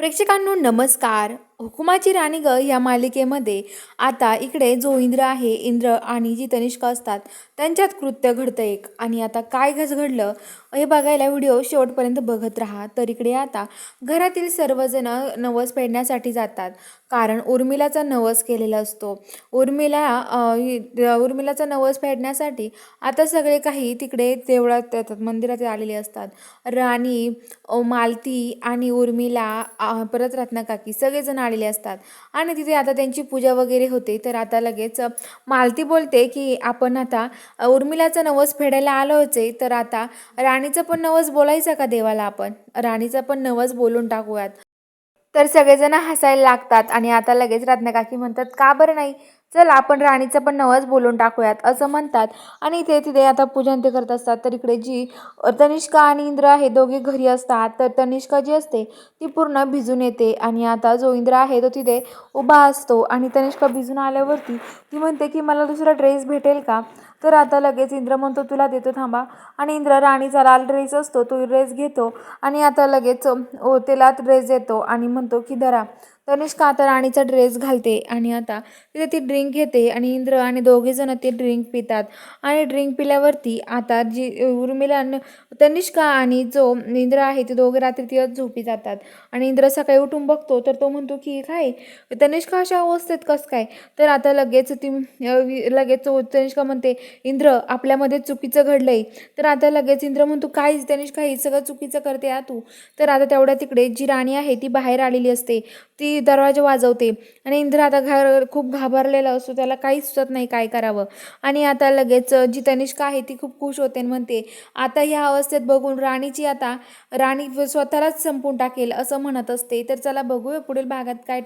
प्रेक्षकांनो नमस्कार. हुकुमाची राणी ग या मालिकेमध्ये आता इकडे जो इंद्र आहे, इंद्र आणि जी तनिष्का असतात त्यांच्यात कृत्य घडतं एक. आणि आता काय घडलं हे बघायला व्हिडिओ शेवटपर्यंत बघत राहा. तर इकडे आता घरातील सर्वजण नवस फेडण्यासाठी जातात, कारण उर्मिलाचा नवस केलेला असतो. उर्मिलाचा नवस फेडण्यासाठी आता सगळे काही तिकडे देवळात येतात, मंदिरात आलेले असतात. राणी, मालती आणि उर्मिला, परत रत्नाकाकी सगळेजण आलेले असतात. आणि तिथे आता त्यांची पूजा वगैरे होते. तर आता लगेच मालती बोलते की आपण आता उर्मिलाचा नवस फेडायला आलो होते, तर आता राणीचं पण नवस बोलायचं का देवाला, आपण राणीचा पण नवस बोलून टाकूयात. तर सगळेजण हसायला लागतात. आणि आता लगेच रत्नाकाकी म्हणतात का बरं नाही, चल आपण राणीचं पण नवस बोलून टाकूयात असं म्हणतात. आणि ते तिथे आता पूजन ते करत असतात. तर इकडे जी तनिष्का आणि इंद्र आहे दोघे घरी असतात. तर तनिष्का जी असते ती पूर्ण भिजून येते. आणि आता जो इंद्र आहे तो तिथे उभा असतो. आणि तनिष्का भिजून आल्यावरती ती म्हणते की मला दुसरा ड्रेस भेटेल का. तर आता लगेच इंद्र म्हणतो तुला देतो थांबा. आणि इंद्र राणीचा लाल ड्रेस असतो तो ड्रेस घेतो. आणि आता लगेच त्याला ड्रेस देतो आणि म्हणतो की धरा. तनिष्का आता राणीचा ड्रेस घालते. आणि आता तिथे ती ड्रिंक घेते. आणि इंद्र आणि दोघेजण ते ड्रिंक पितात. आणि ड्रिंक पिल्यावरती आता जी उर्मिला तनिष्का आणि जो इंद्र आहे ते दोघे रात्री तिथं झोपी जातात. आणि इंद्र सकाळी उठून बघतो तर तो म्हणतो की काय तनिष्का अशा अवस्थेत कसं काय. तर आता लगेच तनिष्का म्हणते इंद्र आपल्यामध्ये चुकीचं घडलंय. तर आता लगेच इंद्र म्हणतो काय तनिष्का हे सगळं चुकीचं करते तू. तर आता तेवढ्या तिकडे जी राणी आहे ती बाहेर आलेली असते, ती दरवाजा वाजवते. आणि इंद्र आता खूप घाबरलेला असतो, त्याला काहीच सुचत नाही काय करावं. आणि आता लगेच जी तनिष्का आहे ती खूप खुश होते आणि म्हणते आता ह्या अवस्थेत बघून राणी स्वतःलाच संपून टाकेल असं म्हणत असते. तर चला बघूया पुढील भागात काय